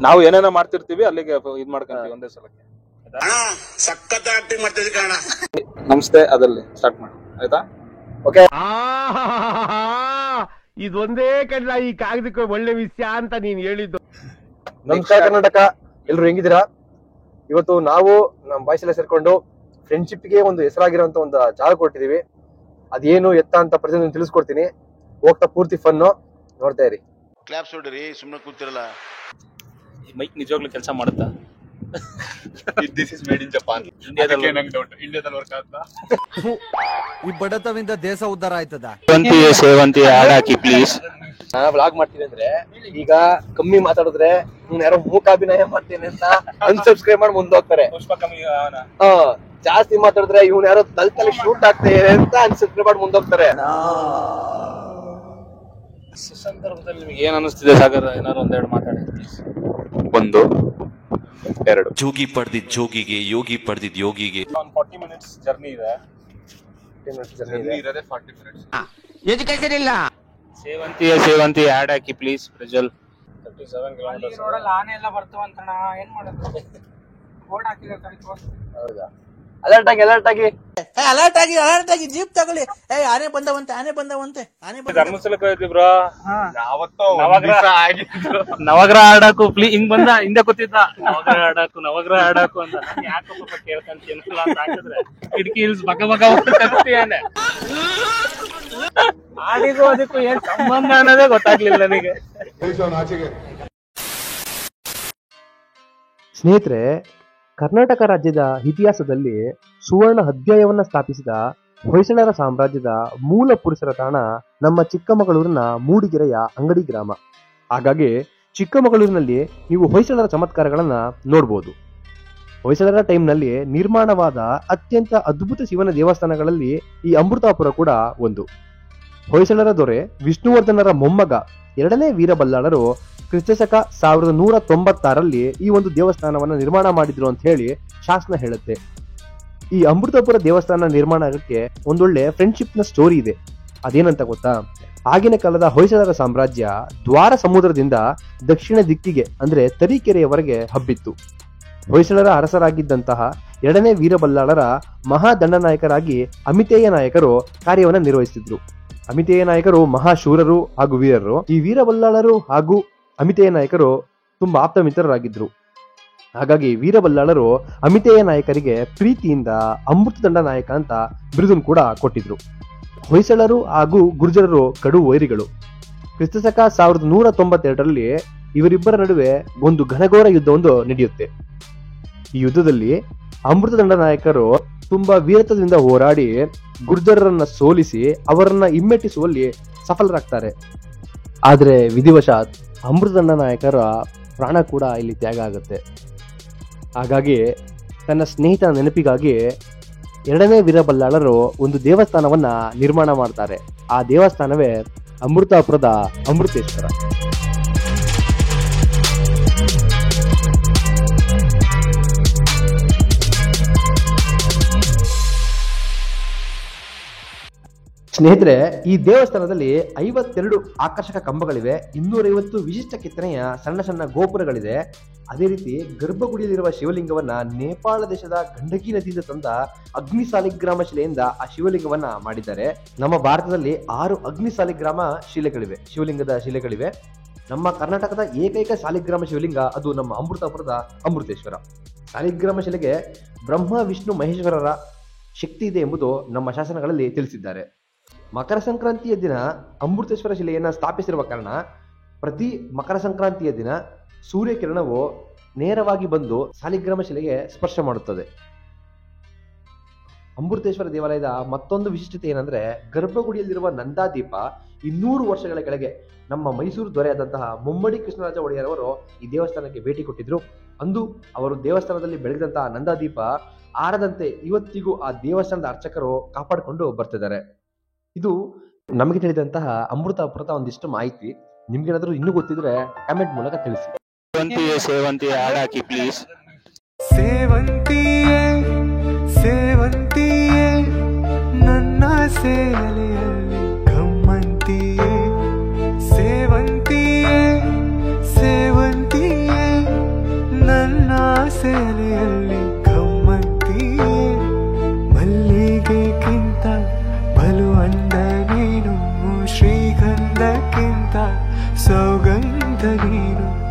ನಾವು ಏನೇನೋ ಮಾಡ್ತಿರ್ತೀವಿ, ಅಲ್ಲಿಗೆ ಇದ್ ಮಾಡ್ಕೊಂತೀವಿ ಒಂದೇ ಸಲಕ್ಕೆ. ಸಖತ್ ಆಕ್ಟಿಂಗ್ ಮಾಡ್ತಿದ್ದೆ ಕಾರಣ. ನಮಸ್ತೆ, ಅದಲ್ಲಿ ಸ್ಟಾರ್ಟ್ ಮಾಡಿ ಆಯ್ತಾ? ಓಕೆ. ಇದೊಂದೇ ಕಡ್ಲ ಈ ಕಾಗದಕ್ಕೆ ಒಳ್ಳೆ ವಿಷಯ ಅಂತ ನೀನ್ ಹೇಳಿದ್ದು. ನಮಸ್ಕಾರ ಕರ್ನಾಟಕ, ಎಲ್ರು ಹೆಂಗಿದ್ದೀರಾ? ಇವತ್ತು ನಾವು ನಮ್ಮ ಬಾಯ್ಸ್ ಎಲ್ಲ ಸೇರ್ಕೊಂಡು ಫ್ರೆಂಡ್ಶಿಪ್ಗೆ ಒಂದು ಹೆಸರಾಗಿರೋಂತ ಒಂದು ಜಾಗ ಕೊಟ್ಟಿದೀವಿ. ಅದೇನು ಎತ್ತ ಅಂತ ಪ್ರತಿಯೊಂದು ತಿಳಿಸ್ಕೊಡ್ತೀನಿ. ಹೋಗ್ತಾ ಪೂರ್ತಿ ಫನ್ನು ನೋಡ್ತಾ ಇರಿ. ಕ್ಲಾಪ್ಸ್ ಹೊಡ್ರಿ, ಸುಮ್ಮನೆ ಕೂತಿರಲ್ಲ. ಈ ಮೈಕ್ ನಿಜವಾಗ್ಲೂ ಕೆಲಸ ಮಾಡುತ್ತಾ? This is made in Japan. ಇಂಡಿಯಾದಲ್ಲಿ ನಂಗೆ ಡೌಟ್, ಇಂಡಿಯಾದಲ್ಲಿ ವರ್ಕ್ ಆಗ್ತಾ? ಈ ಬಡತವಿಂದ ದೇಶ ಉದ್ಧಾರ ಆಯ್ತದ? ಸೇವಂತಿ ಆಡ್ ಹಾಕಿ ಪ್ಲೀಸ್. ನಾನು ವ್ಲಾಗ್ ಮಾಡ್ತೀನಿ ಅಂದ್ರೆ ಈಗ ಕಮ್ಮಿ ಮಾತಾಡಿದ್ರೆ ಯಾರೋ ಮೂಕಾಭಿನಯ ಮಾಡ್ತೇನೆ ಅಂತ ಅನ್ಸಬ್ಸ್ಕ್ರೈಬ್ ಮಾಡಿ ಮುಂದೋಗ್ತಾರೆ. ಜಾಸ್ತಿ ಮಾತಾಡಿದ್ರೆ ಇವ್ನು ಯಾರೋ ತಲೆ ಶೂಟ್ ಆಗ್ತಾರೆ ಅಂತ ಅನ್ಸಬ್ಸ್ಕ್ರೈಬ್ ಮಾಡಿ ಮುಂದೋಗ್ತಾರೆ. ಸಂದರ್ಭದಲ್ಲಿ ನಿಮ್ಗೆ ಏನ್ ಅನಿಸ್ತಿದೆ ಸಾಗರ್? ಏನಾದ್ರು ಒಂದೆರಡು ಮಾತಾಡಿ. 1 2 ಜೋಗಿ ಪಡೆದಿದ್ ಜೋಗಿಗೆ, ಯೋಗಿ ಪಡೆದಿದ್ ಯೋಗಿಗೆ. 40 ಮಿನಿಟ್ಸ್ ಜರ್ನಿ ಇದೆ. ಇರೋದೇ 40 ಮಿನಿಟ್ಸ್. ಎಜುಕೇಶನ್ ಇಲ್ಲ. ಸೇವಂತಿ ಆಡ್ ಹಾಕಿ ಪ್ಲೀಸ್. ಪ್ರಜ್ವಲ್ 37 ಕಿಲೋಮೀಟರ್ಸ್. ರೋಡಲ್ಲಿ ಆನೆ ಎಲ್ಲ ಬರ್ತಾವಂತಣ್ಣ, ಏನ್ ಮಾಡೋದು? ಬೋರ್ಡ್ ಹಾಕಿದ್ರೆ ಹೌದಾ? ಅಲರ್ಟ್ ಆಗಿ ಅಲರ್ಟ್ ಆಗಿ ಜೀಪ್ ತಗೊಳ್ಳಿ. ಆನೆ ಬಂದವಂತೆ. ಧರ್ಮಸ್ಥಳಕ್ಕೆ ಹೋಯ್ತಿ ಬ್ರೋ. ಯಾವತ್ತೋ ನವಗ್ರಹ ಆಡಾಕು ಪ್ಲೀಸ್. ಹಿಂಗ್ ಬಂದ ಹಿಂದೆ ಕೂತಿದ್ದ, ನವಗ್ರಹ ಆಡಾಕು ಅಂತ. ಯಾಕಪ್ಪ ಕೇಳ್ಕೊಂತೀನಲ್ಲ ಅಂತ ಹಾಕಿದ್ರೆ ಕಿಟಕಿ ಇಲ್ಸ್ ಬಗ ಕತ್ತೀಯಾನೆ. ಆಡಿಗೂ ಅದಕ್ಕೂ ಏನ್ ಸಂಬಂಧ ಅನ್ನೋದೇ ಗೊತ್ತಾಗ್ಲಿಲ್ಲ ನನಗೆ. ಸ್ನೇಹಿತರೆ, ಕರ್ನಾಟಕ ರಾಜ್ಯದ ಇತಿಹಾಸದಲ್ಲಿ ಸುವರ್ಣ ಅಧ್ಯಾಯವನ್ನ ಸ್ಥಾಪಿಸಿದ ಹೊಯ್ಸಳರ ಸಾಮ್ರಾಜ್ಯದ ಮೂಲ ಪುರುಷರ ತಾಣ ನಮ್ಮ ಚಿಕ್ಕಮಗಳೂರಿನ ಮೂಡಿಗೆರೆಯ ಅಂಗಡಿ ಗ್ರಾಮ. ಹಾಗಾಗಿ ಚಿಕ್ಕಮಗಳೂರಿನಲ್ಲಿ ನೀವು ಹೊಯ್ಸಳರ ಚಮತ್ಕಾರಗಳನ್ನ ನೋಡಬಹುದು. ಹೊಯ್ಸಳರ ಟೈಮ್ನಲ್ಲಿ ನಿರ್ಮಾಣವಾದ ಅತ್ಯಂತ ಅದ್ಭುತ ಶಿವನ ದೇವಸ್ಥಾನಗಳಲ್ಲಿ ಈ ಅಮೃತಾಪುರ ಕೂಡ ಒಂದು. ಹೊಯ್ಸಳರ ದೊರೆ ವಿಷ್ಣುವರ್ಧನರ ಮೊಮ್ಮಗ 2ನೇ ವೀರಬಲ್ಲಾಳರು ಕ್ರಿಸ್ತಶಕ 1196ರಲ್ಲಿ ಈ ಒಂದು ದೇವಸ್ಥಾನವನ್ನು ನಿರ್ಮಾಣ ಮಾಡಿದ್ರು ಅಂತ ಹೇಳಿ ಶಾಸನ ಹೇಳುತ್ತೆ. ಈ ಅಮೃತಪುರ ದೇವಸ್ಥಾನ ನಿರ್ಮಾಣಕ್ಕೆ ಒಂದೊಳ್ಳೆ ಫ್ರೆಂಡ್ಶಿಪ್ ನ ಸ್ಟೋರಿ ಇದೆ. ಅದೇನಂತ ಗೊತ್ತಾ? ಆಗಿನ ಕಾಲದ ಹೊಯ್ಸಳರ ಸಾಮ್ರಾಜ್ಯ ದ್ವಾರ ಸಮುದ್ರದಿಂದ ದಕ್ಷಿಣ ದಿಕ್ಕಿಗೆ ಅಂದ್ರೆ ತರೀಕೆರೆಯವರೆಗೆ ಹಬ್ಬಿತ್ತು. ಹೊಯ್ಸಳರ ಅರಸರಾಗಿದ್ದಂತಹ 2ನೇ ವೀರಬಲ್ಲಾಳರ ಮಹಾದಂಡನಾಯಕರಾಗಿ ಅಮಿತೇಯ ನಾಯಕರು ಕಾರ್ಯವನ್ನು ನಿರ್ವಹಿಸುತ್ತಿದ್ರು. ಅಮಿತೇಯ ನಾಯಕರು ಮಹಾಶೂರರು ಹಾಗೂ ವೀರರು. ಈ ವೀರಬಲ್ಲಾಳರು ಹಾಗೂ ಅಮಿತೇಯ ನಾಯಕರು ತುಂಬಾ ಆಪ್ತ ಮಿತ್ರರಾಗಿದ್ರು. ಹಾಗಾಗಿ ವೀರಬಲ್ಲಾಳರು ಅಮಿತೇಯ ನಾಯಕರಿಗೆ ಪ್ರೀತಿಯಿಂದ ಅಮೃತದಂಡ ನಾಯಕ ಅಂತ ಬಿರುದನ್ನು ಕೂಡ ಕೊಟ್ಟಿದ್ರು. ಹೊಯ್ಸಳರು ಹಾಗೂ ಗುರ್ಜರರು ಕಡು ವೈರಿಗಳು. ಕ್ರಿಸ್ತಶಕ 1192ರಲ್ಲಿ ಇವರಿಬ್ಬರ ನಡುವೆ ಒಂದು ಘನಘೋರ ಯುದ್ಧವೊಂದು ನಡೆಯುತ್ತೆ. ಈ ಯುದ್ಧದಲ್ಲಿ ಅಮೃತದಂಡ ನಾಯಕರು ತುಂಬಾ ವೀರತ್ವದಿಂದ ಹೋರಾಡಿ ಗುರ್ಜರರನ್ನ ಸೋಲಿಸಿ ಅವರನ್ನ ಹಿಮ್ಮೆಟ್ಟಿಸುವಲ್ಲಿ ಸಫಲರಾಗ್ತಾರೆ. ಆದ್ರೆ ವಿಧಿವಶಾತ್ ಅಮೃತದಂಡ ನಾಯಕರ ಪ್ರಾಣ ಕೂಡ ಇಲ್ಲಿ ತ್ಯಾಗ ಆಗುತ್ತೆ. ಹಾಗಾಗಿ ತನ್ನ ಸ್ನೇಹಿತನ ನೆನಪಿಗಾಗಿ 2ನೇ ವೀರಬಲ್ಲಾಳರು ಒಂದು ದೇವಸ್ಥಾನವನ್ನ ನಿರ್ಮಾಣ ಮಾಡ್ತಾರೆ. ಆ ದೇವಸ್ಥಾನವೇ ಅಮೃತಾಪುರದ ಅಮೃತೇಶ್ವರ. ಸ್ನೇಹಿತರೆ, ಈ ದೇವಸ್ಥಾನದಲ್ಲಿ 52 ಆಕರ್ಷಕ ಕಂಬಗಳಿವೆ, 250 ವಿಶಿಷ್ಟ ಕೆತ್ತನೆಯ ಸಣ್ಣ ಸಣ್ಣ ಗೋಪುರಗಳಿದೆ. ಅದೇ ರೀತಿ ಗರ್ಭಗುಡಿಯಲ್ಲಿರುವ ಶಿವಲಿಂಗವನ್ನ ನೇಪಾಳ ದೇಶದ ಗಂಡಕಿ ನದಿಯಿಂದ ತಂದ ಅಗ್ನಿ ಸಾಲಿಗ್ರಾಮ ಶಿಲೆಯಿಂದ ಆ ಶಿವಲಿಂಗವನ್ನ ಮಾಡಿದ್ದಾರೆ. ನಮ್ಮ ಭಾರತದಲ್ಲಿ 6 ಅಗ್ನಿ ಸಾಲಿಗ್ರಾಮ ಶಿವಲಿಂಗದ ಶಿಲೆಗಳಿವೆ. ನಮ್ಮ ಕರ್ನಾಟಕದ ಏಕೈಕ ಸಾಲಿಗ್ರಾಮ ಶಿವಲಿಂಗ ಅದು ನಮ್ಮ ಅಮೃತಾಪುರದ ಅಮೃತೇಶ್ವರ. ಸಾಲಿಗ್ರಾಮ ಶಿಲೆಗೆ ಬ್ರಹ್ಮ ವಿಷ್ಣು ಮಹೇಶ್ವರರ ಶಕ್ತಿ ಇದೆ ಎಂಬುದು ನಮ್ಮ ಶಾಸನಗಳಲ್ಲಿ ತಿಳಿಸಿದ್ದಾರೆ. ಮಕರ ಸಂಕ್ರಾಂತಿಯ ದಿನ ಅಮೃತೇಶ್ವರ ಶಿಲೆಯನ್ನ ಸ್ಥಾಪಿಸಿರುವ ಕಾರಣ ಪ್ರತಿ ಮಕರ ಸಂಕ್ರಾಂತಿಯ ದಿನ ಸೂರ್ಯಕಿರಣವು ನೇರವಾಗಿ ಬಂದು ಸಾಲಿಗ್ರಾಮ ಶಿಲೆಗೆ ಸ್ಪರ್ಶ ಮಾಡುತ್ತದೆ. ಅಮೃತೇಶ್ವರ ದೇವಾಲಯದ ಮತ್ತೊಂದು ವಿಶಿಷ್ಟತೆ ಏನಂದ್ರೆ, ಗರ್ಭಗುಡಿಯಲ್ಲಿರುವ ನಂದಾದೀಪ 200 ವರ್ಷಗಳ ಕೆಳಗೆ ನಮ್ಮ ಮೈಸೂರು ದೊರೆಯಾದಂತಹ ಮುಮ್ಮಡಿ ಕೃಷ್ಣರಾಜ ಒಡೆಯರ್ ಅವರು ಈ ದೇವಸ್ಥಾನಕ್ಕೆ ಭೇಟಿ ಕೊಟ್ಟಿದ್ರು. ಅಂದು ಅವರು ದೇವಸ್ಥಾನದಲ್ಲಿ ಬೆಳಗಿದಂತಹ ನಂದಾದೀಪ ಆರದಂತೆ ಇವತ್ತಿಗೂ ಆ ದೇವಸ್ಥಾನದ ಅರ್ಚಕರು ಕಾಪಾಡಿಕೊಂಡು ಬರ್ತಿದ್ದಾರೆ. ಇದು ನಮಗೆ ತಿಳಿದಂತಹ ಅಮೃತಾಪುರದ ಒಂದಿಷ್ಟು ಮಾಹಿತಿ. ನಿಮ್ಗೇನಾದ್ರೂ ಇನ್ನೂ ಗೊತ್ತಿದ್ರೆ ಕಮೆಂಟ್ ಮೂಲಕ ತಿಳಿಸಿ. ಸೇವಂತಿ ಆಡ್ ಹಾಕಿ ಪ್ಲೀಸ್. ಸೇವಂತಿಯೇ ನನ್ನ ಸೇಲೆಯಲ್ಲಿ ಗಮ್ಮಂತಿಯೇ, ಸೇವಂತಿಯೇ ಸೌಗಂಧ ನೀನು